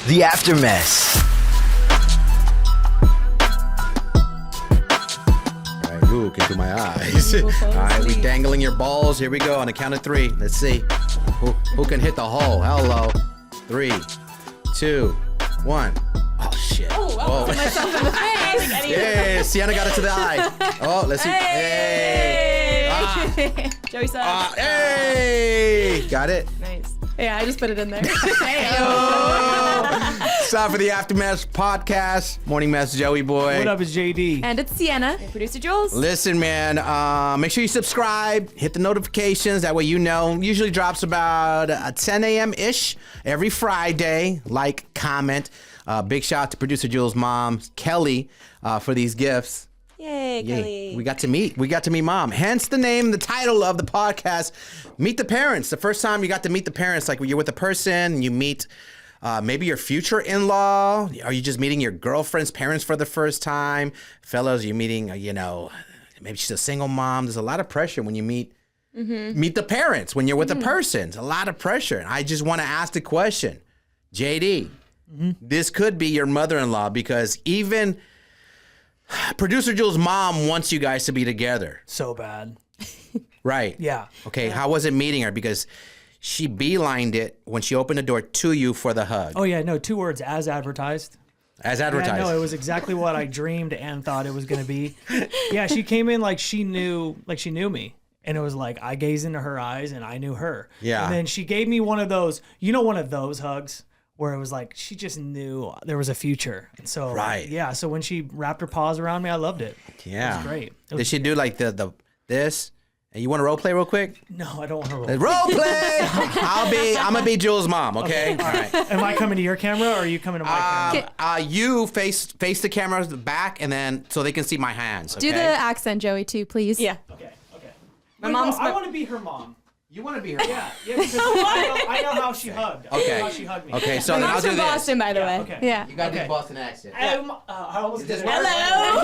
The Aftermess. All right, ooh, get through my eyes. All right, we dangling your balls. Here we go on the count of three. Let's see who can hit the hole. Hello. 3, 2, 1. Oh shit. Oh, wow. Myself in the face. Yeah, Sienna got it to the eye. Oh, let's see. Hey. Joey said. Hey. Got it. Nice. Yeah, I just put it in there. It's time for the Aftermath podcast. Morning mess, Joey boy. What up, is JD? And it's Sienna. And producer Jules. Listen, man, make sure you subscribe, hit the notifications. That way you know. Usually drops about 10 a.m.-ish every Friday. Like, comment. Big shout out to producer Jules' mom, Kelly, for these gifts. Yay, Kelly. We got to meet mom. Hence the name, the title of the podcast, Meet the Parents. The first time you got to meet the parents, like when you're with a person and you meet maybe your future in-law. Are you just meeting your girlfriend's parents for the first time? Fellows, you're meeting, maybe she's a single mom. There's a lot of pressure when you meet the parents when you're with a person. It's a lot of pressure. And I just want to ask the question, JD, this could be your mother-in-law because even producer Jules' mom wants you guys to be together. So bad. Right. Yeah. Okay, how was it meeting her? Because she beelined it when she opened the door to you for the hug. Oh, yeah, no, 2 words, as advertised. As advertised. Yeah, no, it was exactly what I dreamed and thought it was going to be. Yeah, she came in like she knew me. And it was like, I gazed into her eyes and I knew her. Yeah. And then she gave me one of those hugs where it was like, she just knew there was a future. And so, right. Yeah, so when she wrapped her paws around me, I loved it. Yeah. It was great. Did she do like this? And you want to role play real quick? No, I don't want to role play. Role play! I'm going to be Jules' mom, okay? All right. Am I coming to your camera or are you coming to my camera? You face the camera back and then so they can see my hands. Okay? Do the accent, Joey, too, please. Yeah. Okay. My mom's. I want to be her mom. You want to be her mom? Yeah, because I know how she hugged. Okay. I know how she hugged me. Okay, so My then I'll mom's do from this. Boston, by the way. okay. Yeah. You got this Boston accent. I almost did it. Hello.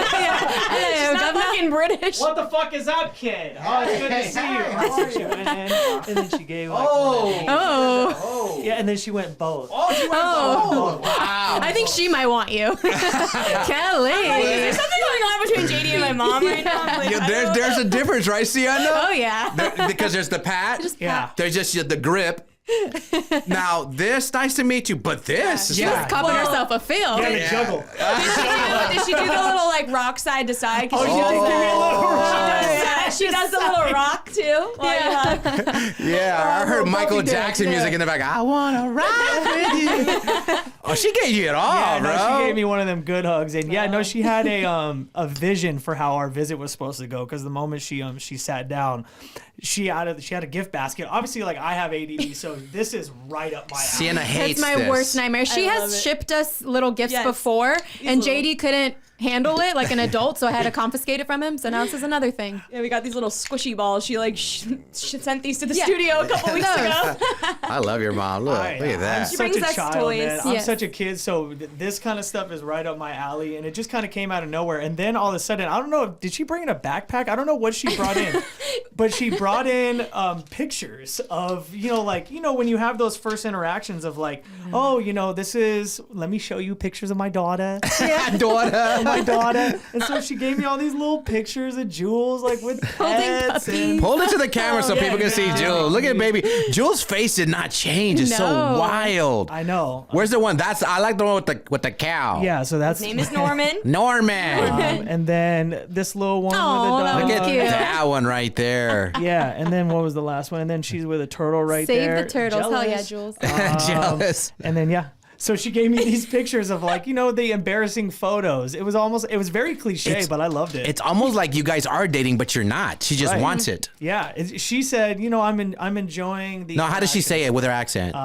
Hello. Not fucking British. What the fuck is up, kid? Oh, it's good to see you. How are you? And then she gave like, Oh. yeah, and then she went both. Oh, wow. I think she might want you. Kelly. Is there something going on between JD and my mom right now? I'm like, Yeah, there's a difference, right, Sienna? oh, yeah. Because there's the pat. Yeah. There's just the grip. Now this, nice to meet you, but this is She like, was cupping herself a feel. Yeah, the Yeah. juggle. Did she do the little like rock side to side? Oh, she does give me a little rock. She does the little rock too. Yeah. yeah, I heard Michael puppy dance, Jackson yeah. music in the back. I wanna ride with you. Oh, she gave you it all, Yeah, bro. no, she gave me one of them good hugs, and yeah, no, she had a vision for how our visit was supposed to go. Because the moment she sat down, she had a gift basket. Obviously, like I have ADD, so this is right up my alley. Sienna hates It's my this. worst nightmare. She I love has it. shipped us little gifts Yes. before, and little- JD couldn't handle it like an adult, so I had to confiscate it from him. So now this is another thing. Yeah, we got these little squishy balls. She like sent these to the Yeah. studio a couple weeks Those. ago. I love your mom. Look at I'm that. She such brings a us child, toys. man. I'm Yes. such a kid, so this kind of stuff is right up my alley, and it just kind of came out of nowhere. And then all of a sudden, I don't know, did she bring in a backpack? I don't know what she brought in, but she brought in pictures of, when you have those first interactions of like, oh, let me show you pictures of my daughter. Daughter. My daughter. And so she gave me all these little pictures of Jules, like with pets. And, Hold it to the camera so yeah, people can see yeah. Jules. Look at baby. Jules' face did not change. It's so No. wild. I know. Where's the one? I like the one with the cow. Yeah, so that's. His name is Norman. Norman. And then this little one Aw, with a that dog. Look at Cute. that one right there. Yeah, and then what was the last one? And then she's with a turtle right Save there. the turtles. Hell yeah, Jealous. Jules. Jealous. And then so she gave me these pictures of like, the embarrassing photos. It was very cliche, but I loved it. It's almost like you guys are dating, but you're not. She just Right. wants it. Yeah, she said, I'm enjoing the. No, how does she say it with her accent?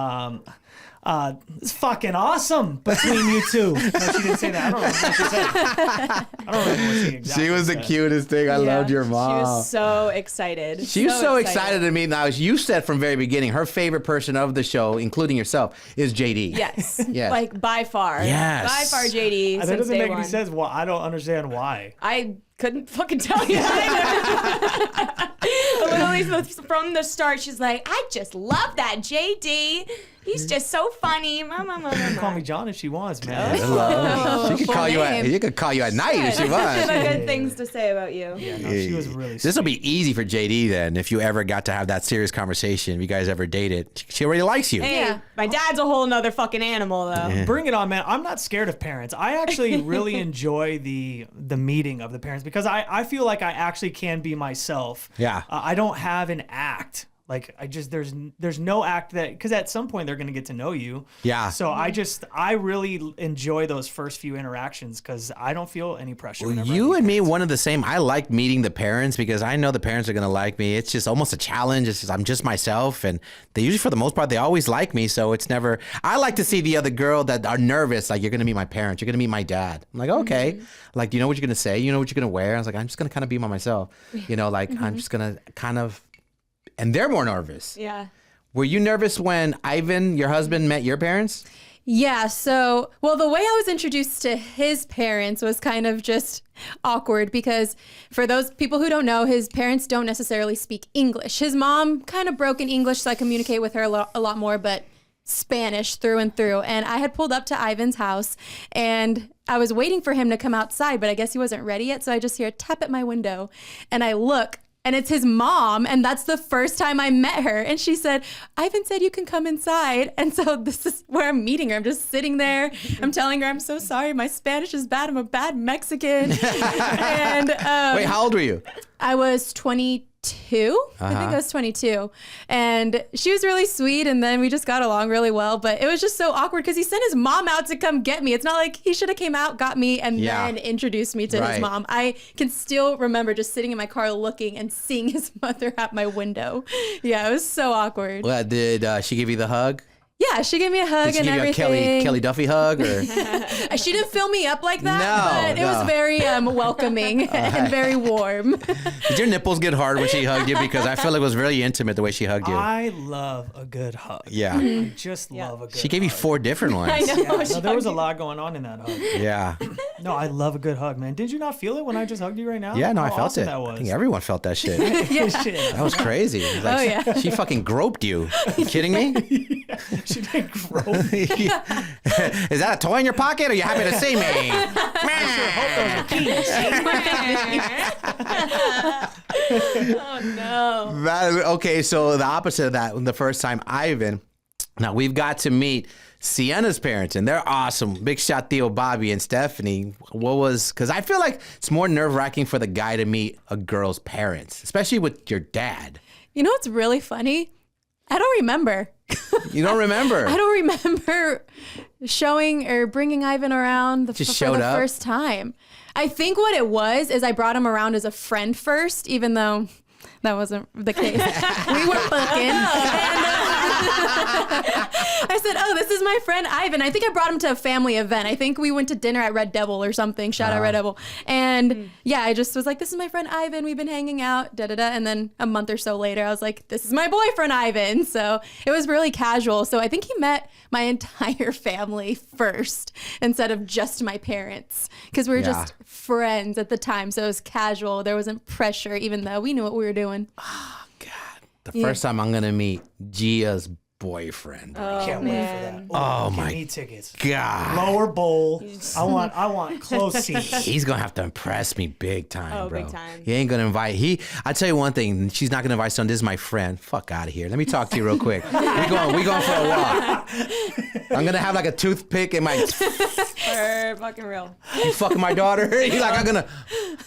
It's fucking awesome between you two. No, she didn't say that. I don't know what she said. I don't remember what she exactly She was the said. cutest thing. I loved your She mom. was so excited. She was so excited to meet. Now, as you said from very beginning, her favorite person of the show, including yourself, is JD. Yes. Yes. Like by far. Yes. By far JD. That since doesn't day make one. any sense. Well, I don't understand why. I couldn't fucking tell you either. Literally from the start, she's like, I just love that JD. He's just so funny. Call me John if she wants, man. She could call you at night if she She wants. had good things to say about you. Yeah, no, she was really This will be easy for JD then if you ever got to have that serious conversation. If you guys ever dated, she already likes you. Hey, my dad's a whole nother fucking animal, though. Bring it on, man. I'm not scared of parents. I actually really enjoy the meeting of the parents because I feel like I actually can be myself. Yeah. I don't have an act. Like there's no act that, because at some point they're going to get to know you. Yeah. So I really enjoy those first few interactions because I don't feel any pressure. whenever I You meet and me, parents. one of the same. I like meeting the parents because I know the parents are going to like me. It's just almost a challenge. It's just, I'm just myself. And they usually, for the most part, they always like me. So it's never, I like to see the other girl that are nervous. Like, you're going to meet my parents. You're going to meet my dad. I'm like, okay. Like, do you know what you're going to say? You know what you're going to wear? I was like, I'm just going to kind of be myself. You know, like, I'm just going to kind of, and they're more nervous. Yeah. Were you nervous when Ivan, your husband, met your parents? Yeah, so, well, the way I was introduced to his parents was kind of just awkward because for those people who don't know, his parents don't necessarily speak English. His mom kind of broken English, so I communicate with her a lot more, but Spanish through and through. And I had pulled up to Ivan's house and I was waiting for him to come outside, but I guess he wasn't ready yet. So I just hear a tap at my window and I look. And it's his mom, and that's the first time I met her. And she said, Ivan said you can come inside. And so this is where I'm meeting her. I'm just sitting there. I'm telling her, I'm so sorry. My Spanish is bad. I'm a bad Mexican. And Wait, how old were you? I was 22. I think I was 22. And she was really sweet. And then we just got along really well. But it was just so awkward because he sent his mom out to come get me. It's not like he should have came out, got me, and then introduced me to his mom. I can still remember just sitting in my car looking and seeing his mother at my window. Yeah, it was so awkward. Well, did she give you the hug? Yeah, she gave me a hug Did she and give you a everything. Kelly Duffy hug? Or? She didn't fill me up like that, No, but it was very welcoming and very warm. Did your nipples get hard when she hugged you? Because I felt like it was really intimate the way she hugged you. I love a good hug. Yeah. I just love a good She gave you hug. 4 different ones. I know. Yeah, she no, there was a hugged lot going on in that hug. Yeah. No, I love a good hug, man. Did you not feel it when I just hugged you right now? Yeah, no, I How felt awesome it. That was. I think everyone felt that shit. Shit. That was crazy. It was like, Oh, yeah. She fucking groped you. You kidding me? She did grow. Is that a toy in your pocket? Or are you happy to see me? Oh, no. Okay, so the opposite of that, the first time Ivan, now we've got to meet Sienna's parents, and they're awesome. Big shout Theo, Bobby, and Stephanie. Because I feel like it's more nerve-wracking for the guy to meet a girl's parents, especially with your dad. You know what's really funny? I don't remember. You don't remember? I don't remember showing or bringing Ivan around Just for showed the up? first time. I think what it was is I brought him around as a friend first, even though that wasn't the case. We were fucking. I said, oh, this is my friend Ivan. I think I brought him to a family event. I think we went to dinner at Red Devil or something. Shout out Red Devil. And yeah, I just was like, this is my friend Ivan. We've been hanging out, da-da-da. And then a month or so later, I was like, this is my boyfriend Ivan. So it was really casual. So I think he met my entire family first instead of just my parents because we were just friends at the time. So it was casual. There wasn't pressure, even though we knew what we were doing. The first time I'm going to meet Gia's boyfriend. Bro. Can't wait for that. Oh, give my me tickets. God. Lower bowl. I want close seats. He's gonna have to impress me big time, bro. big time. He ain't gonna invite. I tell you one thing. She's not gonna invite someone. This is my friend. Fuck out of here. Let me talk to you real quick. We going for a walk. I'm gonna have like a toothpick in my. For fucking real. You fucking my daughter. He's like, I'm gonna.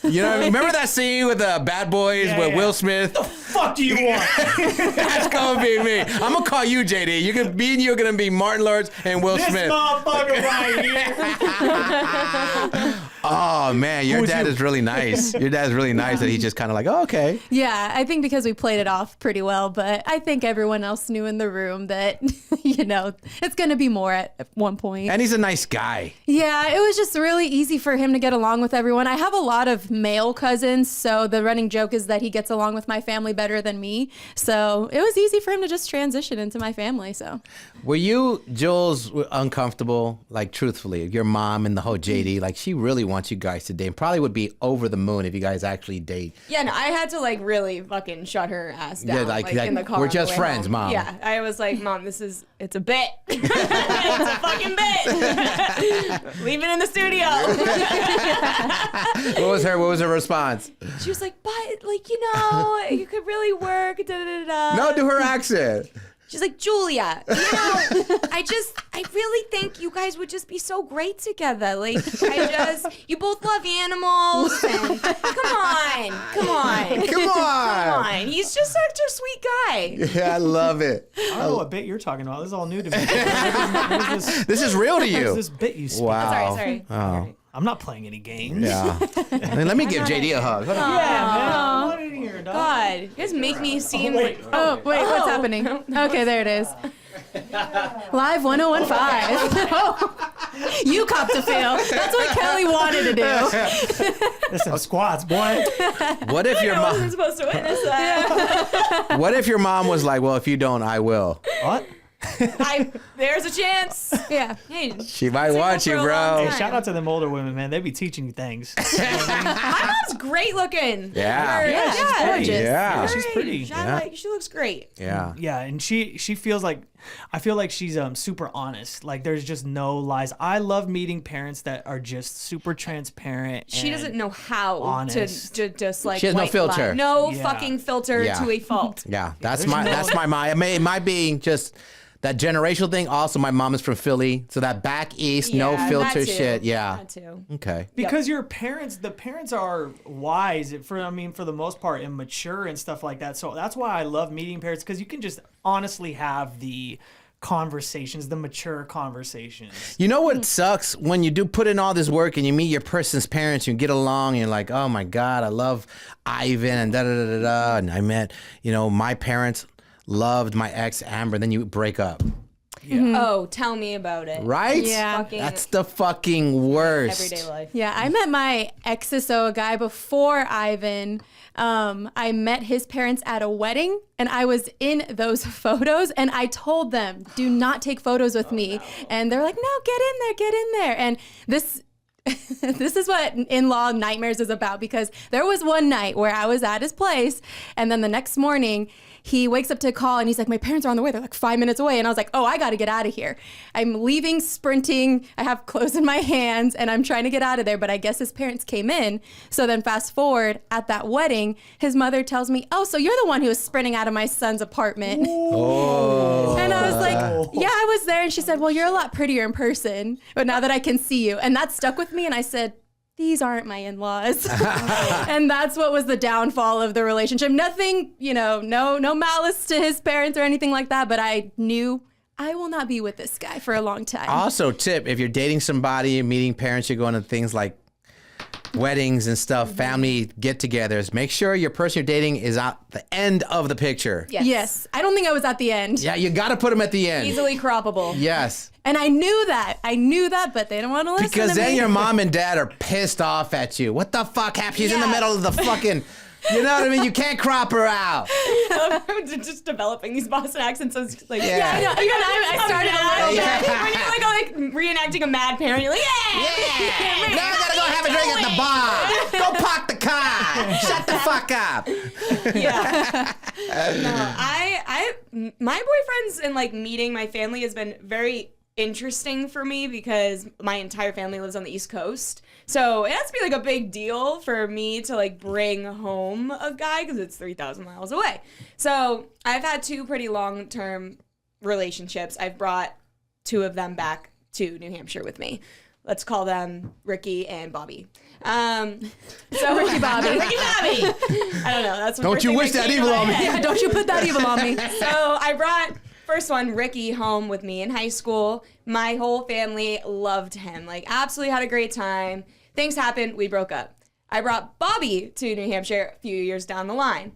You know what I mean? Remember that scene with the Bad Boys with Will Smith? Fuck do you want? That's gonna be me. I'm gonna call you JD. Me and you are gonna be Martin Lawrence and Will This Smith. motherfucker right here. Oh man, your dad is really nice. Your dad's really nice that he's just kind of like, oh, okay. Yeah, I think because we played it off pretty well, but I think everyone else knew in the room that, it's going to be more at one point. And he's a nice guy. Yeah, it was just really easy for him to get along with everyone. I have a lot of male cousins, so the running joke is that he gets along with my family better than me. So it was easy for him to just transition into my family. So Were you, Jules, uncomfortable, like truthfully, your mom and the whole JD, like she really wants you guys to date. Probably would be over the moon if you guys actually date. Yeah, no, I had to like really fucking shut her ass down. Yeah, like in the car. we're on the just way friends, home. Mom. Yeah, I was like, Mom, it's a bit. It's a fucking bit. Leave it in the studio. What was her response? She was like, but like, you could really work. Da, da, da. No, do her accent. She's like, Julia, I really think you guys would just be so great together. Like, you both love animals. And come on. He's just such a sweet guy. Yeah, I love it. I don't know what bit you're talking about. This is all new to me. What is this, This is real to what is you. this bit you speak? Wow. Sorry. Oh. I'm not playing any games. Yeah. I mean, let me give JD a hug. Hold on. Yeah, man. What in here, dog? God, you guys make me seem like. Oh, wait, what's happening? Okay, there it is. Live 1015. Oh, you copped a feel. That's what Kelly wanted to do. Listen, squats, boy. What if your I wasn't mom? supposed to witness that. What if your mom was like, "Well, if you don't, I will." What? There's a chance. Yeah. Hey, She might Single want for you, a bro. long Hey, time. shout out to them older women, man. They be teaching you things. my mom's great looking. Yeah. Yeah, she's gorgeous. Yeah. She's pretty. She looks great. Yeah. Yeah, and she feels like, I feel like she's super honest. Like there's just no lies. I love meeting parents that are just super transparent. She and doesn't know how honest. to just like She has no white filter. lie. No Yeah. fucking filter Yeah. to a fault. Yeah, that's there's my no- that's my mind. It might be just that generational thing. Also, my mom is from Philly, so that back east, no Yeah, filter that too. shit. Yeah. That too. Okay. Because the parents are wise for the most part and mature and stuff like that. So that's why I love meeting parents, because you can just honestly have the conversations, the mature conversations. You know what sucks when you do put in all this work and you meet your person's parents, you get along, and you're like, oh my God, I love Ivan and da da da da da. And I met, my parents loved my ex Amber. Then you break up, Oh, tell me about it. right? Yeah. Fucking That's the fucking worst. everyday life. Yeah, I met my exes, so a guy before Ivan. I met his parents at a wedding, and I was in those photos, and I told them, do not take photos with me. And they're like, no, get in there. And this is what in-law nightmares is about, because there was one night where I was at his place, and then the next morning he wakes up to call and he's like, my parents are on the way. They're like 5 minutes away. And I was like, oh, I got to get out of here. I'm leaving, sprinting. I have clothes in my hands and I'm trying to get out of there. But I guess his parents came in. So then fast forward at that wedding, his mother tells me, oh, so you're the one who was sprinting out of my son's apartment. Oh. And I was like, yeah, I was there. And she said, well, you're a lot prettier in person. But now that I can see you. And that stuck with me. And I said, these aren't my in-laws. And that's what was the downfall of the relationship. Nothing, no malice to his parents or anything like that. But I knew I will not be with this guy for a long time. Also, tip, if you're dating somebody, meeting parents, you're going to things like weddings and stuff, family get-togethers, make sure your person you're dating is at the end of the picture. Yes. I don't think I was at the end. Yeah, you got to put them at the end. Easily croppable. Yes. And I knew that, but they don't want to listen Because to then me. your mom and dad are pissed off at you. What the fuck happened? She's in the Yeah. middle of the fucking... You know what I mean? You can't crop her out. Just developing these Boston accents. So it's like, Yeah. I know. Even I started a little bit. Yeah. When you're like reenacting a mad parent, you're like, Yeah. Now I gotta go have a drink at the bar. Go park the car. Shut the fuck up. Yeah. No, my boyfriends and like meeting my family has been very interesting for me because my entire family lives on the East Coast. So it has to be like a big deal for me to like bring home a guy because it's 3,000 miles away. So I've had two pretty long-term relationships. I've brought two of them back to New Hampshire with me. Let's call them Ricky and Bobby. So Ricky Bobby. Ricky Bobby. I don't know. That's what Don't first you thing wish that that came to evil my on me. head. Yeah, don't you put that evil on me. So I brought first one, Ricky, home with me in high school. My whole family loved him. Like, absolutely had a great time. Things happened. We broke up. I brought Bobby to New Hampshire a few years down the line.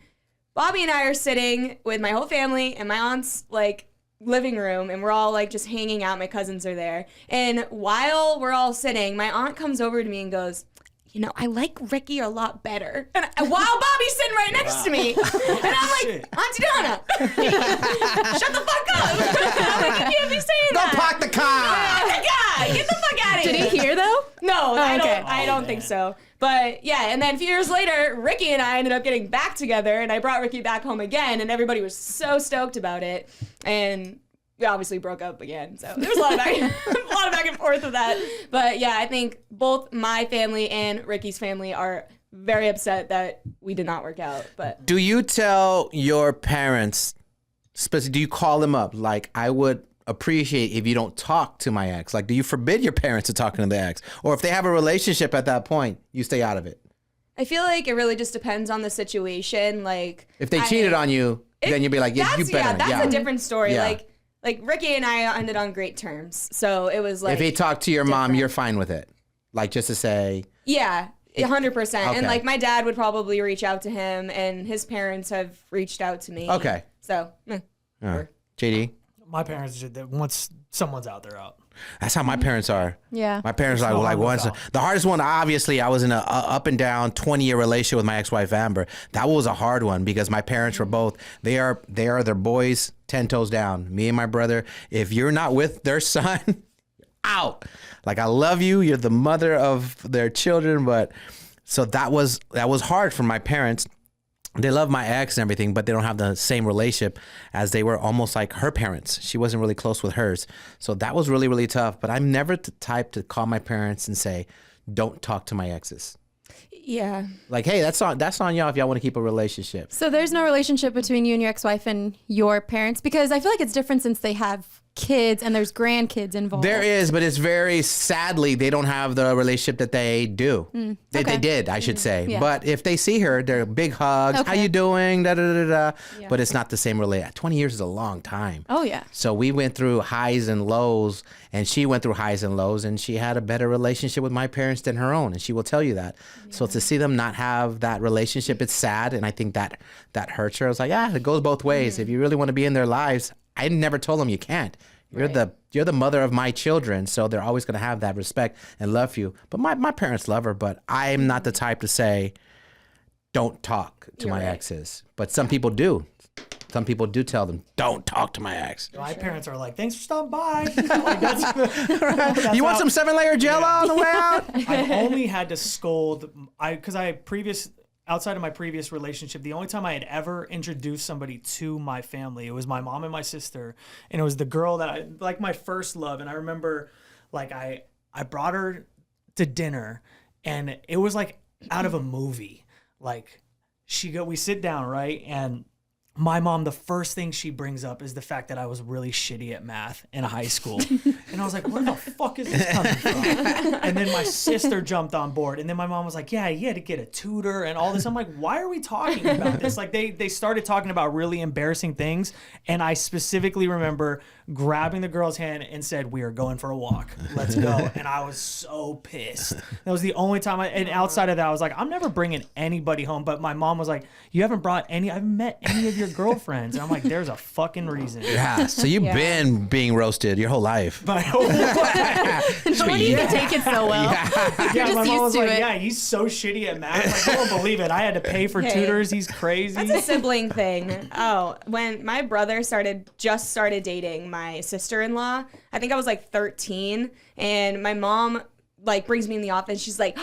Bobby and I are sitting with my whole family in my aunt's, like, living room, and we're all, like, just hanging out. My cousins are there. And while we're all sitting, my aunt comes over to me and goes, I like Ricky a lot better. And while Bobby's sitting right next to me. And I'm like, Shit. Auntie Donna, shut the fuck up. I'm like, you can't be saying Go that. park the car. Oh my God. Get the fuck out of here. Did he hear though? No, okay. I don't think so. But yeah, and then a few years later, Ricky and I ended up getting back together, and I brought Ricky back home again, and everybody was so stoked about it. And we obviously broke up again, so there was a lot of back and forth with that. But yeah, I think both my family and Ricky's family are very upset that we did not work out. But Do you tell your parents, do you call them up? Like, I would appreciate if you don't talk to my ex. Like, do you forbid your parents to talking to the ex? Or if they have a relationship at that point, you stay out of it? I feel like it really just depends on the situation. Like, If they cheated on you, then you'd be like, yeah, you better. Yeah, that's a different story. Yeah. Like Ricky and I ended on great terms. So it was like, if he talked to your mom, you're fine with it. Like, just to say, yeah, 100%. Okay. And like my dad would probably reach out to him, and his parents have reached out to me. Okay. So, JD? My parents did that. Once someone's out, they're out. That's how my parents are. Yeah. My parents are no like harm, no once. foul. The hardest one, obviously, I was in a up and down 20-year relationship with my ex-wife Amber. That was a hard one because my parents were both. They are their boys 10 toes down. Me and my brother. If you're not with their son, out. Like, I love you. You're the mother of their children, but so that was hard for my parents. They love my ex and everything, but they don't have the same relationship as they were almost like her parents. She wasn't really close with hers. So that was really, really tough. But I'm never the type to call my parents and say, don't talk to my exes. yeah. Like, hey, that's on y'all if y'all want to keep a relationship. So there's no relationship between you and your ex-wife and your parents, because I feel like it's different since they have kids and there's grandkids involved. There is, but it's very sadly they don't have the relationship that they do. They okay. did, I should say. Yeah. But if they see her, they're big hugs. How Okay. you doing? Da da da da. Yeah. But it's not the same relationship. 20 years is a long time. Oh, yeah. So we went through highs and lows, and she went through highs and lows, and she had a better relationship with my parents than her own, and she will tell you that. So to see them not have that relationship, it's sad, and I think that hurts her. I was like, it goes both ways. If you really want to be in their lives, I never told them you can't. You're the mother of my children, so they're always going to have that respect and love for you. But my parents love her, but I'm not the type to say, don't talk to my exes. But some people do. Some people do tell them, don't talk to my ex. My parents are like, thanks for stopping by. Like, that's You want some 7-layer Jello on the way out? I've only had to scold outside of my previous relationship, the only time I had ever introduced somebody to my family, it was my mom and my sister, and it was the girl that I like, my first love. And I remember, like, I brought her to dinner, and it was like out of a movie. Like, we sit down, right, and my mom, the first thing she brings up is the fact that I was really shitty at math in high school. And I was like, where the fuck is this coming from? And then my sister jumped on board. And then my mom was like, yeah, you had to get a tutor and all this. I'm like, why are we talking about this? Like, they started talking about really embarrassing things. And I specifically remember grabbing the girl's hand and said, we are going for a walk. Let's go. And I was so pissed. That was the only time and outside of that, I was like, I'm never bringing anybody home. But my mom was like, I haven't met any of your girlfriends. And I'm like, there's a fucking reason. Yeah, so you've been being roasted your whole life. My whole life. No one even take it so well. Yeah, just my mom used was to like, it. yeah, he's so shitty at math. Like, I don't believe it. I had to pay for tutors. He's crazy. That's a sibling thing. Oh, when my brother just started dating my sister-in-law, I think I was like 13, and my mom like brings me in the office. She's like,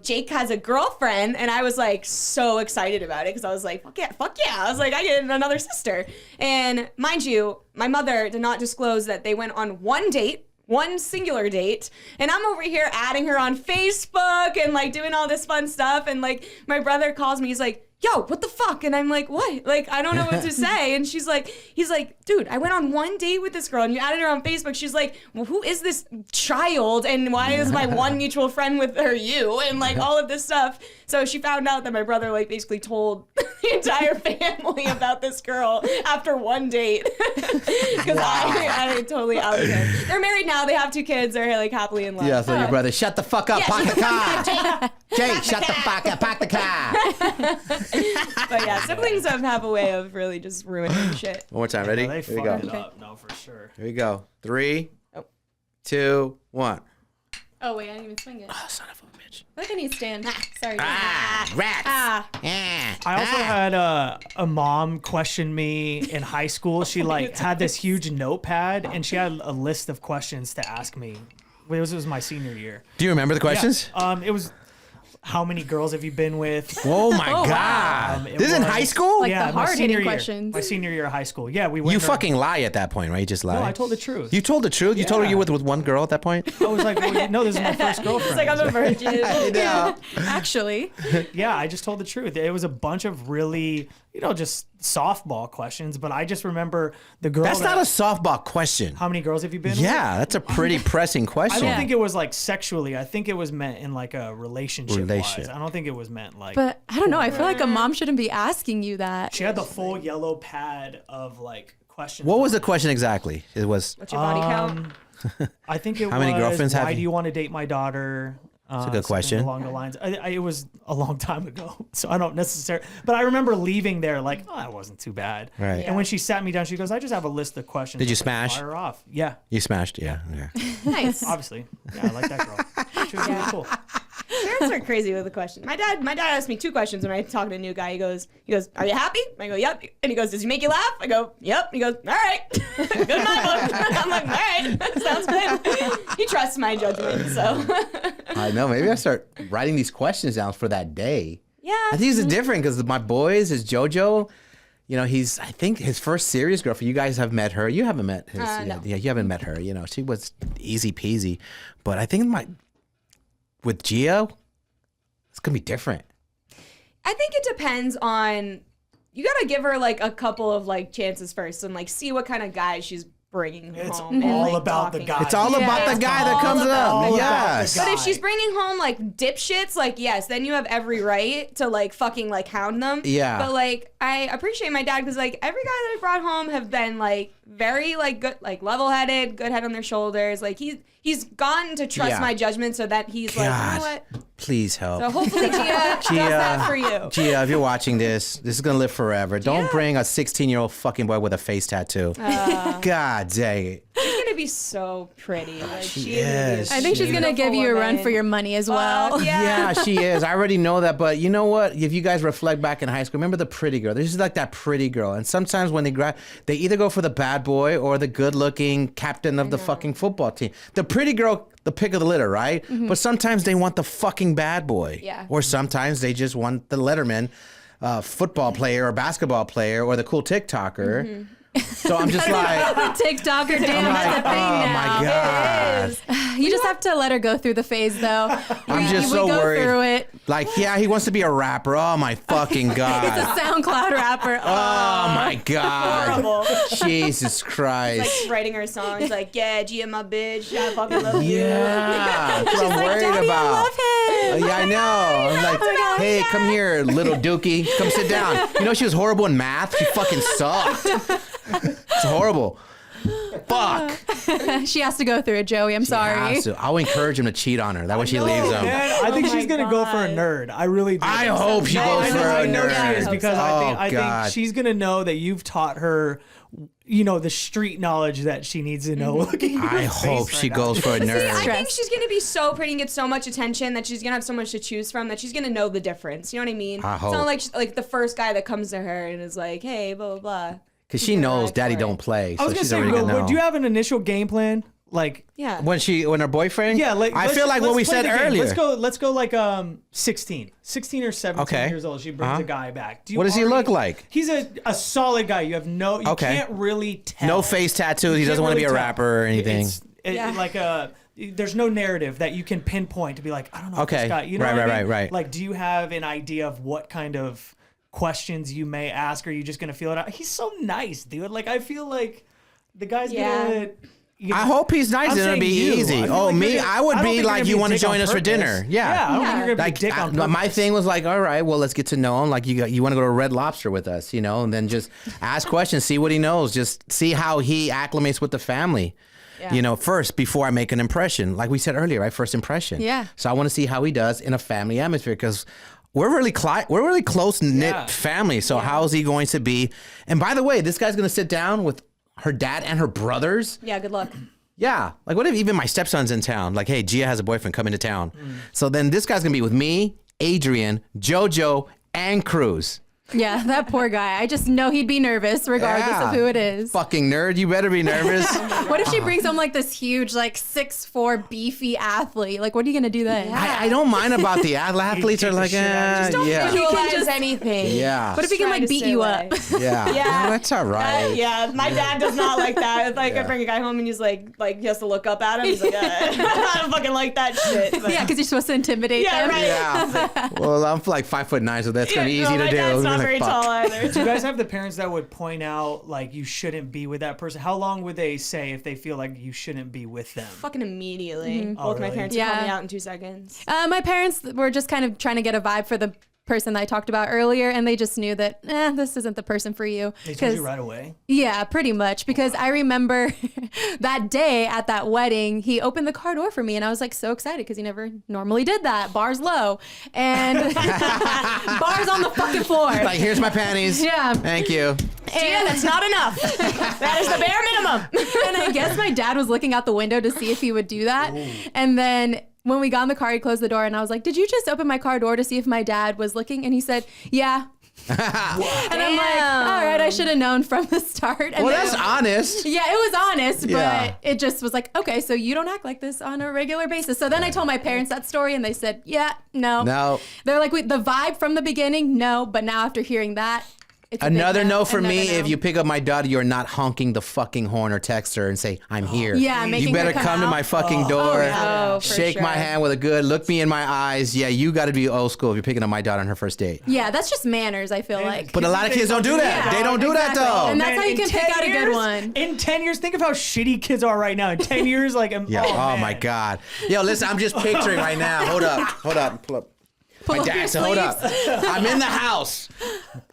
Jake has a girlfriend, and I was like so excited about it because I was like, fuck yeah. I was like, I get another sister. And mind you, my mother did not disclose that they went on one singular date, and I'm over here adding her on Facebook and like doing all this fun stuff, and like my brother calls me, he's like, yo, what the fuck? And I'm like, what? Like, I don't know what to say. And he's like, dude, I went on one date with this girl and you added her on Facebook. She's like, well, who is this child? And why is my one mutual friend with her you? And like all of this stuff. So she found out that my brother like basically told the entire family about this girl after one date. Because I totally outed him. They're married now. They have 2 kids. They're like happily in love. Yeah, so your brother, shut the fuck up, park the car. Jake, shut the fuck up, park the car. But yeah, siblings have a way of really just ruining shit. One more time, ready? They Here we fucked go. it up. No, for sure. Here we go. 3, Oh. 2, 1. Oh, wait, I didn't even swing it. Oh, son of a bitch. I think I need to stand. Sorry. Rats. Yeah. I also had a mom question me in high school. She like had this huge notepad and she had a list of questions to ask me was my senior year. Do you remember the questions? Yeah. It was, how many girls have you been with? Oh my Oh, God. wow. It This is in was- high school? Like yeah, the my hard-hitting senior year. questions. My senior year of high school. Yeah, we went. You around- fucking lie at that point, right? You just lie. No, I told the truth. You told the truth? You told her Yeah. you were with one girl at that point? I was like, well, no, this is my first girlfriend. It's like I'm a virgin. Yeah. Actually. Yeah, I just told the truth. It was a bunch of really, just softball questions. But I just remember the girl. That's not a softball question. How many girls have you been with? Yeah, that's a pretty pressing I question. don't think it was like sexually. I think it was meant in like a relationship wise. I don't think it was meant like. But I don't know. I feel like a mom shouldn't be asking you that. She had the full yellow pad of like questions. What was the question exactly? It was, What's your body count? I think it was. How many girlfriends have Why you? do you want to date my daughter? That's a good question. Along the lines, it was a long time ago, so I don't necessarily. But I remember leaving there like, oh, that wasn't too bad. Right. And when she sat me down, she goes, "I just have a list of questions." Did you I was like, smash? Fire off. Yeah, you smashed? Yeah. Nice. obviously. Yeah, I like that girl. She was really cool. Parents are crazy with the questions. My dad asked me 2 questions when I talk to a new guy. He goes, "Are you happy?" I go, "Yep." And he goes, "Does he make you laugh?" I go, "Yep." And he goes, "All right, good night, book." I'm like, "All right, sounds good." He trusts my judgment, so. I know. Maybe I start writing these questions down for that day. Yeah. I think it's different because my boys, his JoJo, I think his first serious girlfriend, you guys have met her. You haven't met his. No. Yeah, you haven't met her. She was easy peasy. But I think with Gia, it's going to be different. I think it depends on. You gotta give her like a couple of like chances first and like see what kind of guy she's bringing It's home. all and, like, about the talking guy. to. It's all about the guy that comes all up. about Yes. the But if guy. she's bringing home like dipshits, like yes, then you have every right to like fucking like hound them. Yeah. But like I appreciate my dad because like every guy that I brought home have been like very like good, like level-headed, good head on their shoulders. Like he's gotten to trust Yeah. my judgment so that he's like, you know what? Please help. So hopefully Gia does that for you. Gia, if you're watching this is going to live forever. Don't bring a 16-year-old fucking boy with a face tattoo. God dang it. She's gonna be so pretty. Like She is gonna be a is. I think she's going to give you a run for your money as well. Yeah, she is. I already know that. But you know what? If you guys reflect back in high school, remember the pretty girl. There's just like that pretty girl. And sometimes when they either go for the bad boy or the good-looking captain of the fucking football team. The pretty girl, the pick of the litter, right? But sometimes they want the fucking bad boy. Yeah. Or sometimes they just want the Letterman football player or basketball player or the cool TikToker. So I'm just like, TikToker, damn, that's a thing oh now. my God. You just have to let her go through the phase, though. I'm just we so go worried. through it. Like, yeah, he wants to be a rapper. Oh my fucking God. He's a SoundCloud rapper. Oh my God. Horrible. Jesus Christ. Like writing her songs like, yeah, Gia, my bitch, I fucking love you. Yeah. That's what I'm like, worried Daddy, about. I love him. Yeah, I know. I'm like, my God. hey, come here, little Dookie. Come sit down. You know she was horrible in math? She fucking sucked. It's horrible. Fuck. She has to go through it, Joey. I'm sorry. Has to. I'll encourage him to cheat on her. That way she leaves him. Man, I think she's gonna go for a nerd. I really do. I hope she goes for a I know nerd. she is because Oh, I God. think she's gonna know that you've taught her, the street knowledge that she needs to know. Looking at I your hope face she right goes now. for a I nerd. think she's gonna be so pretty and get so much attention that she's gonna have so much to choose from that she's gonna know the difference. You know what I mean? I It's hope. not like the first guy that comes to her and is like, hey, blah blah blah. Because she knows daddy don't play. I So was gonna she's say, already but gonna know. do you have an initial game plan? Like, Yeah. When her boyfriend? yeah, like I feel like what we let's play said the game. earlier. Let's go like 16 or 17 Okay. years old. She brings a guy back. Do you What does he already- look like? He's a solid guy. You Okay. can't really tell. No face tattoos. He You doesn't can't want to be a really tell. rapper or anything. Yeah. Like there's no narrative that you can pinpoint to be like, I don't know Okay. this guy. You know Right, what I right, mean? right. Like, do you have an idea of what kind of questions you may ask? Or are you just gonna feel it out? He's so nice, dude. Like, I feel like the guy's gonna. I hope he's nice I'm and it'll saying be you. easy. I feel Oh, like me? you're gonna- I would I don't be think like, you're you gonna want be to a dick join on us for purpose. dinner? Yeah. I don't think you're gonna be a Like, dick on my purpose. thing was like, all right, well, let's get to know him. Like, you want to go to Red Lobster with us, and then just ask questions, see what he knows, just see how he acclimates with the family. First before I make an impression. Like we said earlier, right? First impression. Yeah. So I want to see how he does in a family atmosphere because we're really close knit Yeah. family. So how is he going to be? And by the way, this guy's going to sit down with her dad and her brothers. Yeah, good luck. Yeah. Like, what if even my stepson's in town? Like, hey, Gia has a boyfriend, come into town. So then this guy's going to be with me, Adrian, JoJo, and Cruz. Yeah, that poor guy. I just know he'd be nervous regardless of who it is. Fucking nerd, you better be nervous. What if she brings home like this huge, like 6'4" beefy athlete? Like, what are you gonna do then? I don't mind about the athletes are like, Just Don't yeah. visualize anything. Yeah. What if he can Try like to beat stay you away. up? Yeah. Yeah. That's all right. Yeah, my dad does not like that. It's like Yeah. I bring a guy home and he's like he has to look up at him. He's like, I don't fucking like that shit. But, Yeah, because you're supposed to intimidate yeah, them. right. Yeah. Well, I'm like 5'9", so that's gonna be Yeah, easy no, to my do. dad's not Like, very fuck. tall either. Do you guys have the parents that would point out like you shouldn't be with that person? How long would they say if they feel like you shouldn't be with them? Fucking immediately. Mm-hmm. Both my really? parents would call Yeah. me out in 2 seconds. My parents were just kind of trying to get a vibe for the person that I talked about earlier, and they just knew that this isn't the person for you. They told you right away. Yeah, pretty much. Because I remember that day at that wedding, he opened the car door for me, and I was like so excited because he never normally did that. Bars low, and bars on the fucking floor. Like, here's my panties. Yeah. Thank you. Yeah, that's not enough. That is the bare minimum. And I guess my dad was looking out the window to see if he would do that. And then when we got in the car, he closed the door, and I was like, "Did you just open my car door to see if my dad was looking?" And he said, "Yeah." And I'm like, all right, I should have known from the start. And Well, then- that's honest. yeah, it was honest, Yeah. but it just was like, okay, so you don't act like this on a regular basis. So then I told my parents that story, and they said, yeah, no. No. They're like, the vibe from the beginning, no. But now after hearing that, it's a big Another no for Another me. no. If you pick up my daughter, you're not honking the fucking horn or text her and say, "I'm here." Yeah, making you better her come come to out. my fucking door. yeah. Oh, for Shake my sure. hand with a good look me in my eyes. Yeah, you got to be old school if you're picking up my daughter on her first date. Yeah, that's just manners, I feel like. But a lot of kids don't do that. Yeah, They don't do that exactly. though. And that's Man, how you in can pick 10 out a good years- one. In 10 years, think of how shitty kids are right now. In 10 years, like, Yeah. Oh, man. my God. Yo, listen, I'm just picturing right now. Hold up. Pull up. Pull My up your dad said, hold up. sleeves. I'm in the house.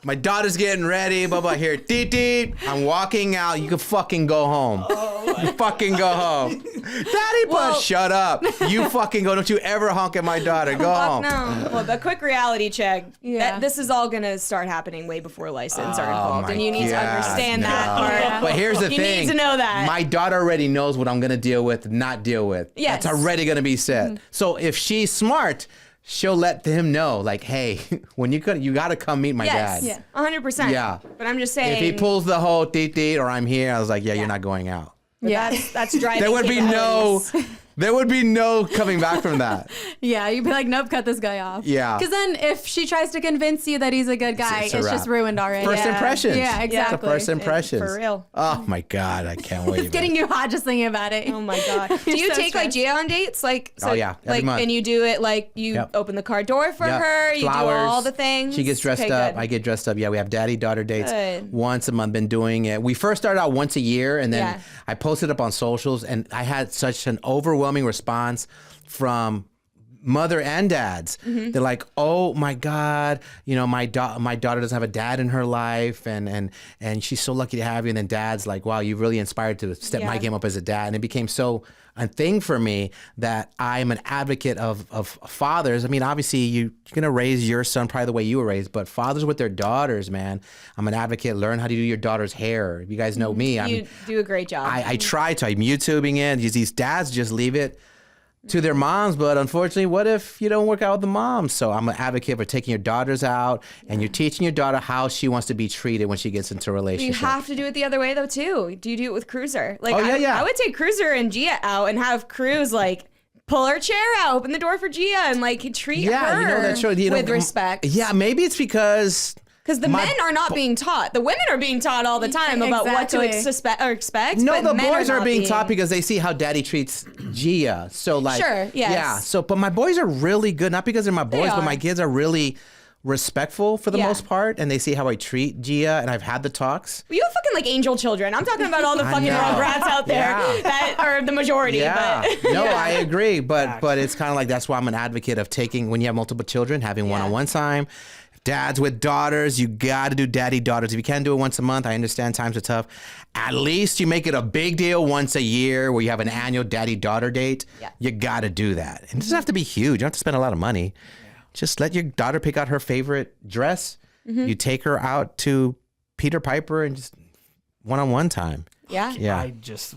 My daughter's getting ready. Blah, blah, here. Deet, deet. I'm walking out. You can fucking go home. You fucking go home. Daddy, Well- shut up. You fucking go. Don't you ever honk at my daughter. Go home. No. Well, the quick reality check. Yeah. This is all gonna start happening way before license are Oh, involved, my and you need to God, understand that no. part. But here's the You thing. need to know that. My daughter already knows what I'm going to deal with, not deal with. Yes. That's already going to be set. So if she's smart, she'll let him know, like, hey, when you got to come meet my Yes. dad. Yeah. 100%. Yeah. But I'm just saying. If he pulls the whole deet deet or I'm here, I was like, yeah, you're not going out. Yeah. That's driving. There would be no coming back from that. Yeah, you'd be like, nope, cut this guy off. Yeah. Because then if she tries to convince you that he's a good guy, it's it's, a just wrap. ruined already. First yeah. impressions. Yeah, It's the exactly. first impressions. For real. Oh my God, I can't wait. It's getting you hot just thinking about it. Oh my god! Do you so take like stressed. Gia on dates? Like, so, Oh, yeah, every like, month. and you do it like you Yep. open the car door for Yep. her. You do Flowers. all the things. She gets dressed Okay, up. good. I get dressed up. Yeah, we have daddy-daughter dates Good. once a month. Been doing it. We first started out once a year, and then Yeah. I posted up on socials, and I had such an overwhelming response from mother and dads. Mm-hmm. They're like, "Oh my God, you know, my daughter doesn't have a dad in her life, and she's so lucky to have you." And then dad's like, "Wow, you really inspired to step my Yeah. game up as a dad." And it became so a thing for me that I'm an advocate of fathers. I mean, obviously you're gonna raise your son probably the way you were raised, but fathers with their daughters, man. I'm an advocate. Learn how to do your daughter's hair. You guys know me. You do a great job. I try to. I'm YouTubing it. These dads just leave it to their moms, but unfortunately, what if you don't work out with the moms? So I'm an advocate for taking your daughters out and you're teaching your daughter how she wants to be treated when she gets into a You relationship. have to do it the other way though too. Do you do it with Cruiser? Like, Oh, yeah. I would take Cruiser and Gia out and have Cruz like pull her chair out, open the door for Gia, and like treat Yeah, her you know that's true. You know, with respect. Yeah, maybe it's because Because the my- men are not being taught. The women are being taught all the time about what to Exactly. expect. No, but the men boys are not being taught because they see how daddy treats Gia. So like, Sure, yes. yeah. So, but my boys are really good, not because they're my boys, but are. my kids are really respectful for the Yeah. most part, and they see how I treat Gia, and I've had the talks. You have fucking like angel children. I'm talking about all the I fucking know. rugrats out there Yeah. that are the majority. Yeah, But no, I agree, but it's kind of like that's why I'm an advocate of taking when you have multiple children, having one-on-one time. Dads with daughters, you got to do daddy daughters. If you can't do it once a month, I understand times are tough. At least you make it a big deal once a year where you have an annual daddy daughter date. Yeah. You got to do that. And it doesn't have to be huge. You don't have to spend a lot of money. Just let your daughter pick out her favorite dress. You take her out to Peter Piper and just one-on-one time. yeah. Yeah. I just,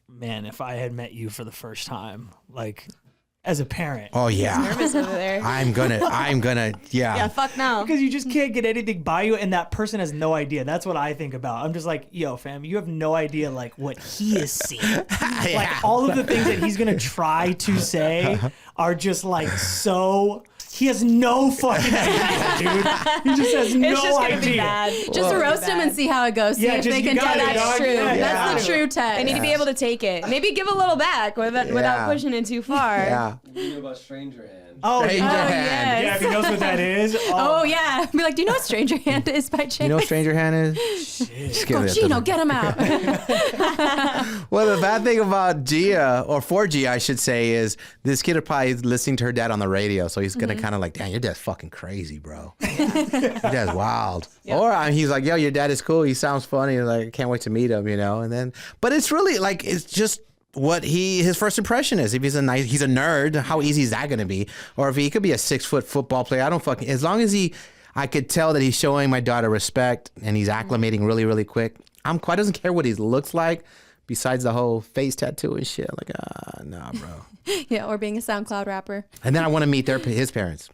man, if I had met you for the first time, like, as a parent. Oh yeah. Nervous over there. I'm gonna. Yeah, fuck no. Because you just can't get anything by you, and that person has no idea. That's what I think about. I'm just like, yo, fam, you have no idea like what he is seeing. Like all of the things that he's gonna try to say are just like so. He has no fucking idea, dude. He just has It's no just gonna be idea. bad. Just roast him and see how it goes. See Yeah, if just they you can got tell it, that's dog. true. Yeah, That's the yeah. true test. They need to be able to take it. Maybe give a little back without pushing it too far. Yeah. You know about stranger hand. Oh, Stranger yeah. hand. Yeah, if he knows what that is. Oh yeah. Be like, do you know what stranger hand is by chance? You know what stranger hand is? Just kidding. Gino, get him out. Well, the bad thing about Gia, or for Gia, I should say, is this kid are probably listening to her dad on the radio, so he's gonna kind of like, damn, your dad's fucking crazy, bro. Your dad's wild. Or he's like, yo, your dad is cool. He sounds funny. Like, I can't wait to meet him, you know. And then, but it's really like, it's just what his first impression is. If he's a nerd, how easy is that gonna be? Or if he could be a 6-foot football player, I don't fucking. As long as I could tell that he's showing my daughter respect and he's acclimating really, really quick. I doesn't care what he looks like, besides the whole face tattoo and shit. Like, nah, bro. Yeah, or being a SoundCloud rapper. And then I want to meet his parents.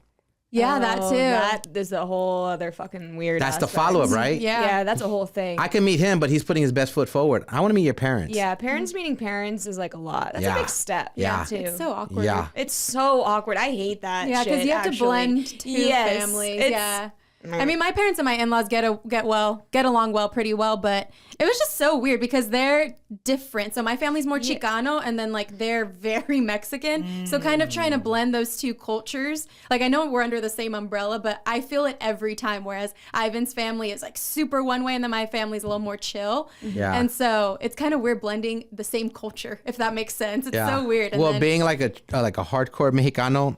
Yeah, that too. That is a whole other fucking weird. That's the aspect. follow-up, right? Yeah. Yeah, that's a whole thing. I can meet him, but he's putting his best foot forward. I want to meet your parents. Yeah, parents meeting parents is like a lot. That's Yeah. a big step. Yeah. too. It's so awkward. Yeah. It's so awkward. I hate that. Yeah, because you have to blend two families. Yeah. I mean, my parents and my in-laws get along well, pretty well, but it was just so weird because they're different. So my family's more Chicano, and then like they're very Mexican. So kind of trying to blend those two cultures. Like I know we're under the same umbrella, but I feel it every time. Whereas Ivan's family is like super one way, and then my family's a little more chill. Yeah. And so it's kind of weird blending the same culture, if that makes sense. It's so weird. And Well, then, being like a hardcore Mexicano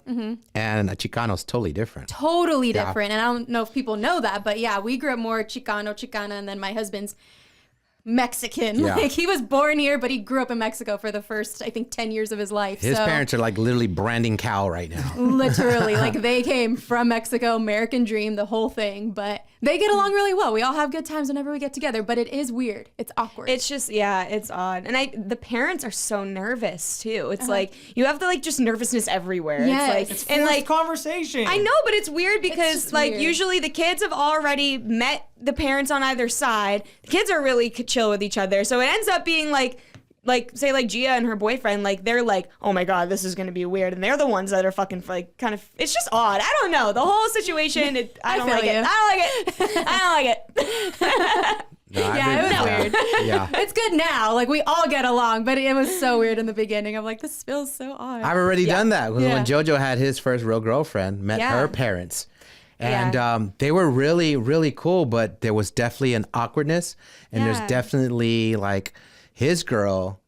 and a Chicano is totally different. totally different. And I don't know if people know that, but yeah, we grew up more Chicana, and then my husband's Mexican. Yeah. Like he was born here, but he grew up in Mexico for the first, I think, 10 years of his life. His so, parents are like literally branding Cal right now. literally, like they came from Mexico, American dream, the whole thing. But they get along really well. We all have good times whenever we get together, but it is weird. It's awkward. It's just, yeah, it's odd. And the parents are so nervous too. It's like, you have like just nervousness everywhere. Yes. It's like, and like, conversation. I know, but it's weird because just like weird. usually the kids have already met the parents on either side. The kids are really chill with each other. So it ends up being like say like Gia and her boyfriend, like they're like, oh my God, this is going to be weird. And they're the ones that are fucking like kind of, it's just odd. I don't know. The whole situation, I don't feel like it. you. I don't like it. No, Yeah, it was weird. Yeah. It's good now. Like we all get along, but it was so weird in the beginning. I'm like, this feels so odd. I've already done that. When Yeah. JoJo had his first real girlfriend, met Yeah. her parents. And Yeah. they were really, really cool, but there was definitely an awkwardness. And Yeah. there's definitely like his girl,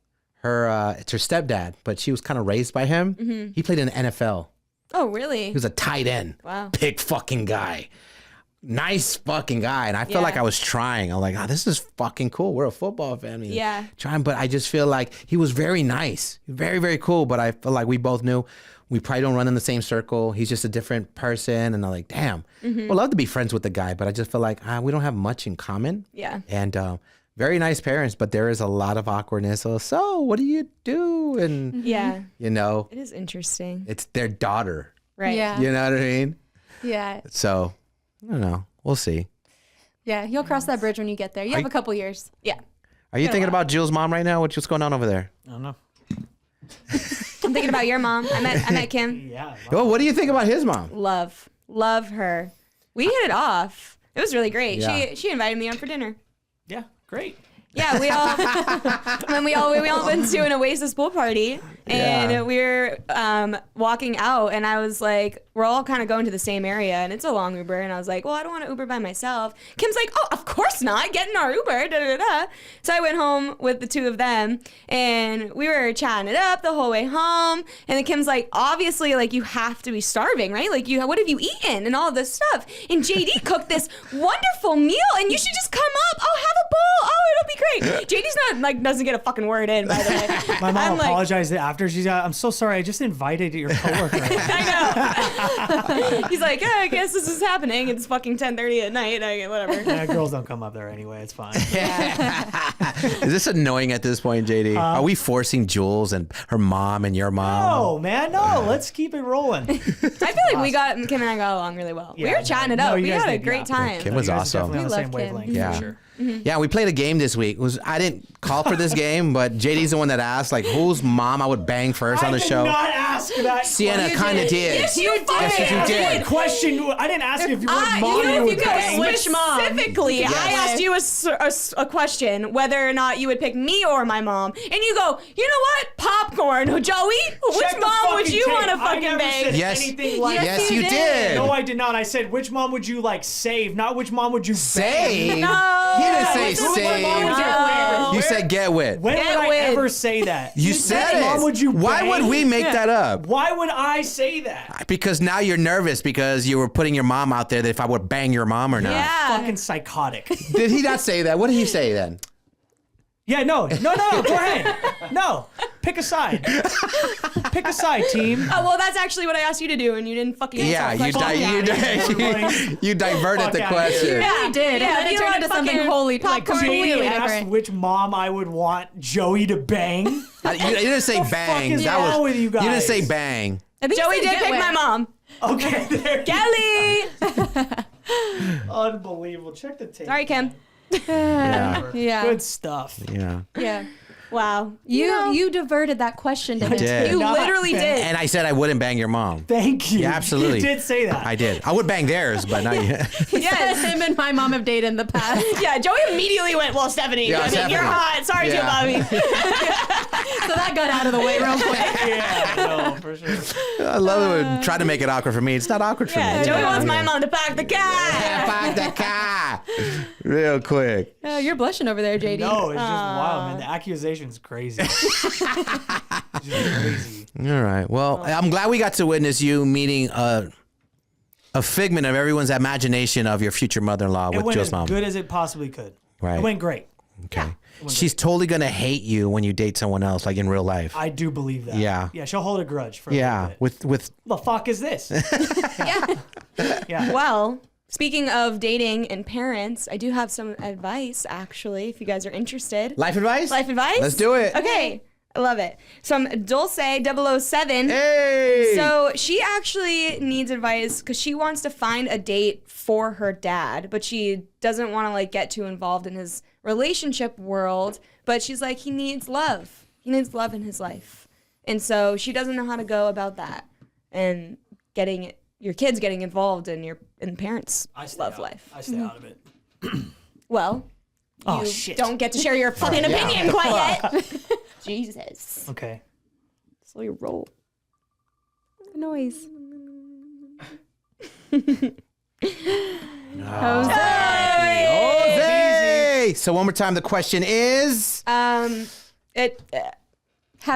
it's her stepdad, but she was kind of raised by him. Mm-hmm. He played in the NFL. Oh, really? He was a tight end. Wow. Big fucking guy. Nice fucking guy. And I felt Yeah. like I was trying. I'm like, this is fucking cool. We're a football family. Yeah. Trying, but I just feel like he was very nice. Very, very cool. But I feel like we both knew we probably don't run in the same circle. He's just a different person. And I'm like, damn, I'd love to be friends with the guy. But I just feel like we don't have much in common. Yeah. And very nice parents, but there is a lot of awkwardness. So what do you do? And, Yeah. you know, It is interesting. it's their daughter. Right. Yeah. You know what I mean? Yeah. So, I don't know. We'll see. Yeah. You'll cross that bridge when you get there. You have a couple years. Yeah. Are you thinking about Jules' mom right now? What's going on over there? I don't know. I'm thinking about your mom. I met Kim. Yeah. Oh, what do you think about his mom? Love her. We hit it off. It was really great. Yeah. She invited me on for dinner. Yeah. Great. Yeah, we all went to an Oasis pool party, and Yeah. we were walking out, and I was like, we're all kind of going to the same area, and it's a long Uber, and I was like, well, I don't want to Uber by myself. Kim's like, oh, of course not, get in our Uber, da da da. So I went home with the two of them, and we were chatting it up the whole way home, and then Kim's like, obviously, like, you have to be starving, right? Like, what have you eaten, and all this stuff, and JD cooked this wonderful meal, and you should just come up. Oh, have a bowl. Oh, it'll be great. JD's not like doesn't get a fucking word in, by the way. My mom I'm like, apologized after. She's like, I'm so sorry. I just invited your coworker. I know. He's like, yeah, I guess this is happening. It's fucking 10:30 at night. Whatever. Yeah, girls don't come up there anyway. It's fine. Is this annoying at this point, JD? Are we forcing Jules and her mom and your mom? No, man, no. Let's keep it rolling. I feel like Kim and I got along really well. Yeah, we were chatting it up. you We guys had a did, great yeah. time. Kim was You guys are awesome. definitely on the We same love Kim. wavelength. Yeah. For sure. Yeah, we played a game this week. I didn't call for this game, but JD's the one that asked, like, whose mom I would bang first on the show. I did not ask that. Sienna question. kind of did. Yes, you did. Yes, you That's did. my question. I didn't ask you if you want mom you know, you if would you bang. go specifically, I asked you a question whether or not you would pick me or my mom, and you go, you know what, popcorn, Joey. Which Check the mom would fucking you tape. want to I fucking never bang? said Yes. anything like Yes, that. you did. No, I did not. I said, which mom would you like save, not which mom would you Save? bang. No. You didn't say Which mom would you save. bang? You said get with. When Get would I with. ever say that? You said Which it. mom would you Why bang? would we make that up? Why would I say that? Because now you're nervous because you were putting your mom out there that if I would bang your mom or not. Yeah. Fucking psychotic. Did he not say that? What did he say then? Yeah, no, go ahead. No, pick a side. Pick a side, team. Oh, well, that's actually what I asked you to do, and you didn't fucking answer. Yeah, the question. you diverted Fuck the outta question. here. Yeah, you did. Yeah, and then you it turned want into something fucking wholly, like popcorn. completely JD asked different. which mom I would want Joey to bang. You didn't say bang. is That wrong was with you guys? didn't say bang. I think you Joey said did get pick with. my mom. Okay, there. Kelly. Unbelievable. Check the tape. Sorry, Kim. Yeah. Yeah. Good stuff. Yeah. Yeah. Wow. You diverted that question to him. did. You Not literally bad. did. And I said I wouldn't bang your mom. Thank you. Yeah, absolutely. You did say that. I did. I would bang theirs, but not you. Yes, him and my mom have dated in the past. Yeah, Joey immediately went, well, Stephanie, Yeah, I mean, Stephanie. you're hot. Sorry, Yeah. Bobby. So that got out of the way real quick. Yeah, no, for sure. I love it when try to make it awkward for me. It's not awkward for Yeah, me. Joey wants my mom to pack the car. Yeah, fuck the car. Real quick. You're blushing over there, JD. No, it's just wild, man. The accusation's crazy. It's just crazy. All right. Well, I'm glad we got to witness you meeting a figment of everyone's imagination of your future mother-in-law It with went Jules' as mom. good as it possibly could. Right. It went great. Okay. She's totally gonna hate you when you date someone else, like in real life. I do believe that. Yeah. Yeah, she'll hold a grudge for a Yeah. little bit. With The fuck is this? Yeah. Yeah. Well, speaking of dating and parents, I do have some advice, actually, if you guys are interested. life advice. Life advice? Let's do it. Okay. I love it. From Dulce007. Hey. So she actually needs advice because she wants to find a date for her dad, but she doesn't want to like get too involved in his relationship world. But she's like, he needs love. He needs love in his life. And so she doesn't know how to go about that and getting your kids getting involved in parents' love life. I stay out of it. Well, Oh, you shit. don't get to share your fucking opinion quite yet. Jesus. Okay. Slow your roll. The noise. Jose. So one more time, the question is. How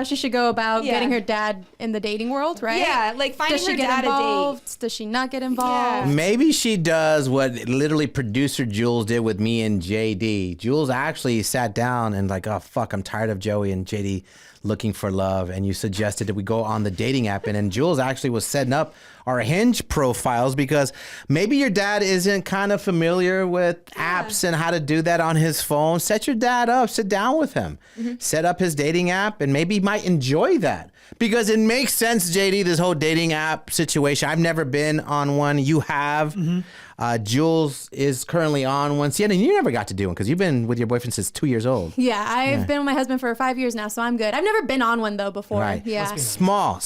she should go about Yeah. getting her dad in the dating world, right? Yeah, like finding Does she her get dad a date. involved? Does she not get involved? Maybe she does what literally producer Jules did with me and JD. Jules actually sat down and like, oh fuck, I'm tired of Joey and JD looking for love, and you suggested that we go on the dating app, and then Jules actually was setting up our Hinge profiles because maybe your dad isn't kind of familiar with apps and how to do that on his phone. Set your dad up, sit down with him, set up his dating app, and maybe he might enjoy that because it makes sense, JD, this whole dating app situation. I've never been on one. You have. Jules is currently on one. Sienna, you never got to do one because you've been with your boyfriend since 2 years old. Yeah, I've been with my husband for 5 years now, so I'm good. I've never been on one though before. Right. Yeah. Small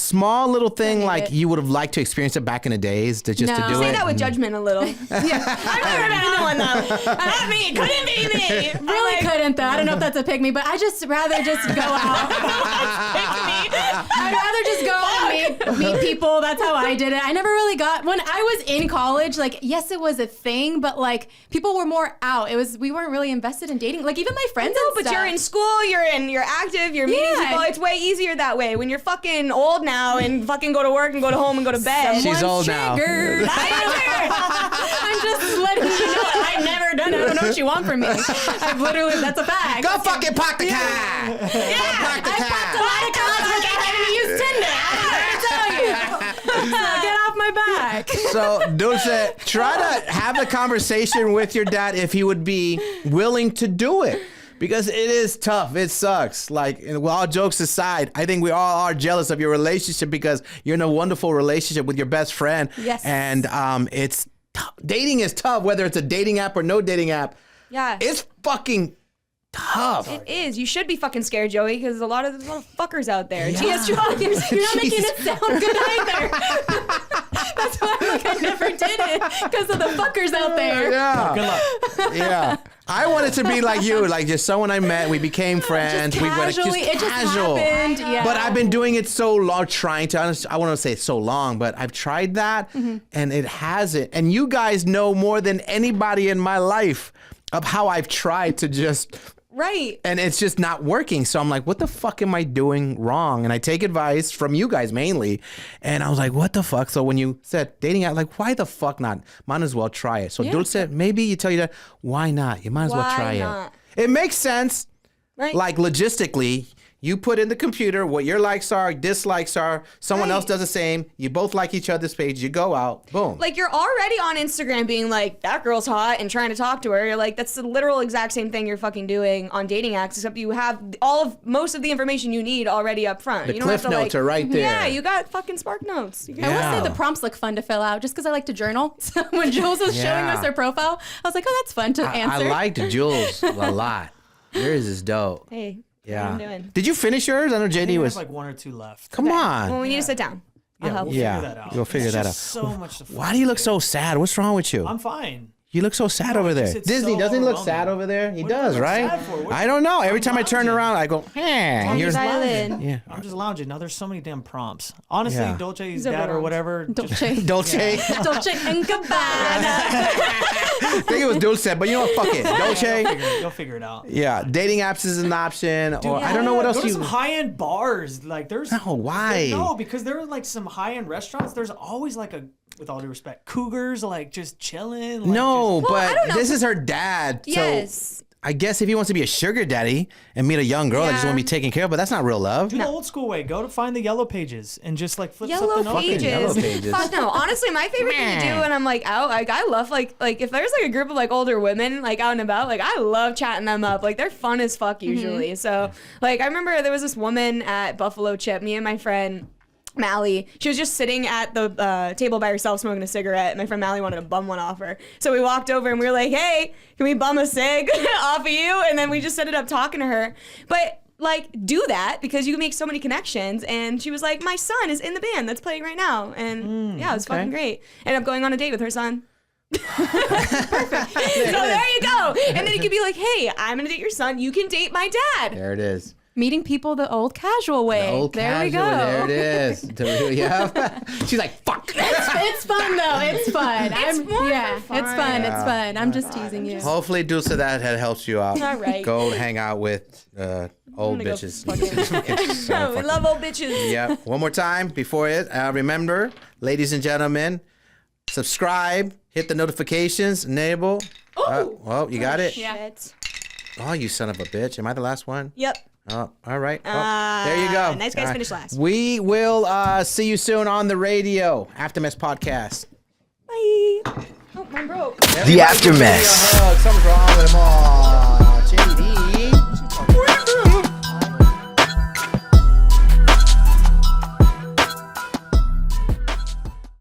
little thing need like it. you would have liked to experience it back in the days to just to No. do Say it. that with judgment a little. Yeah. I've never been on one though. Not me. Couldn't be me. Really couldn't though. I don't know if that's a pick me, but I just rather just go out. Pick me. I'd rather just go and meet people. That's how I did it. I never really got, when I was in college, like, yes, it was a thing, but like people were more out. We weren't really invested in dating. Like even my friends. No, and but stuff. you're in school, you're active, you're meeting people. It's way easier that way. When you're fucking old now and fucking go to work and go to home and go to bed. She's old now. I'm just letting you know I've never done it. I don't know what you want from me. I've literally, that's a fact. Go fucking park the car. Yeah, Park the I car. parked a lot of cars without having to use Tinder. I don't know what to tell you. So get off my back. So, Dulce, try to have a conversation with your dad if he would be willing to do it. Because it is tough. It sucks. Like, and all jokes aside, I think we all are jealous of your relationship because you're in a wonderful relationship with your best friend. Yes. And it's dating is tough, whether it's a dating app or no dating app. Yeah. It's fucking tough. It is. You should be fucking scared, Joey, because there's a lot of fuckers out there. Yeah. Yes, Joey. You're not making it sound good either. That's why I'm like, I never did it because of the fuckers out there. Yeah. Good luck. Yeah. I wanted to be like you, like just someone I met. We became friends. Just casually, we went it just happened. Yeah. But I've been doing it so long, trying to, I want to say so long, but I've tried that and it hasn't. And you guys know more than anybody in my life of how I've tried to just... Right. And it's just not working. So I'm like, what the fuck am I doing wrong? And I take advice from you guys mainly. And I was like, what the fuck? So when you said dating app, like, why the fuck not? Might as well try it. So Dulce, maybe you tell you that, why not? You might as well try not? it. It makes sense. Right. Like logistically, you put in the computer what your likes are, dislikes are. Someone else does the same. You both like each other's page. You go out. Boom. Like, you're already on Instagram being like, that girl's hot and trying to talk to her. You're like, that's the literal exact same thing you're fucking doing on dating apps, except you have most of the information you need already up front. The you don't have cliff to, notes are right there. Yeah, you got fucking Spark Notes. You I will Yeah. say the prompts look fun to fill out just because I like to journal. So when Jules was showing us her profile, I was like, oh, that's fun to answer. I liked Jules a lot. Yours is dope. Hey, Yeah. what I'm doing. Did you finish yours? I know I think JD I was. have like 1 or 2 left. Come on. Well, we need to sit down. I'll help. We'll Yeah, figure that out. we'll figure It's that just out. So much to Why do you look so sad? What's wrong with you? I'm fine. You look so sad over there. it's Disney so doesn't he look overwhelming. sad over there? He What do I does, look right? sad for? What- I don't know. Every I'm time I turn lounging. around, I go, eh. On You're, his island. yeah. I'm just lounging. Now there's so many damn prompts. Honestly, Yeah. Dolce's over dad or around. whatever. Dolce. Dolce. Dolce and Gabbana. I think it was Dulce, but you know what? Fuck it. Dolce. You'll figure it out. Yeah. Dating apps is an option. Or I don't know what else Go to you. some high-end bars. Like there's. No, why? No, because there are like some high-end restaurants. There's always like with all due respect, cougars like just chilling. Like, No, Well, I don't but know. this is her dad. Yes. So I guess if he wants to be a sugar daddy and meet a young girl that just Yeah. want to be taken care of, but that's not real love. Do the old school way. Go to find the yellow pages and just like flip Yellow something open. pages. Yellow pages. Fuck no. Honestly, my favorite thing to do when I'm like out, like I love like if there's like a group of like older women like out and about, like I love chatting them up. Like they're fun as fuck usually. So like I remember there was this woman at Buffalo Chip, me and my friend Mally, she was just sitting at the table by herself smoking a cigarette. My friend Mally wanted to bum one off her. So we walked over and we were like, hey, can we bum a cig off of you? And then we just ended up talking to her. But like, do that because you can make so many connections. And she was like, my son is in the band that's playing right now. And yeah, it was fucking great. Ended up going on a date with her son. Perfect. So there you go. And then you could be like, hey, I'm going to date your son. You can date my dad. There it is. Meeting people the old casual way. Old there we go. casual, there it is. Yeah. She's like, fuck. It's fun though. It's fun. It's more yeah, for fun. it's fun. Yeah. It's fun. I'm just teasing you. Hopefully, Dulce, that had helped you out. All right. Go hang out with old gonna go bitches. We love old bitches. Yeah. One more time before it. Remember, ladies and gentlemen, subscribe, hit the notifications, enable. Well, you got it? Yeah. Shit. Oh, you son of a bitch. Am I the last one? Yep. Oh, all right. Well, there you go. Nice guys All right. finish last. We will see you soon on the radio. Aftermath Podcast. Bye. Oh, mine broke. The Aftermath. Something's wrong with them all.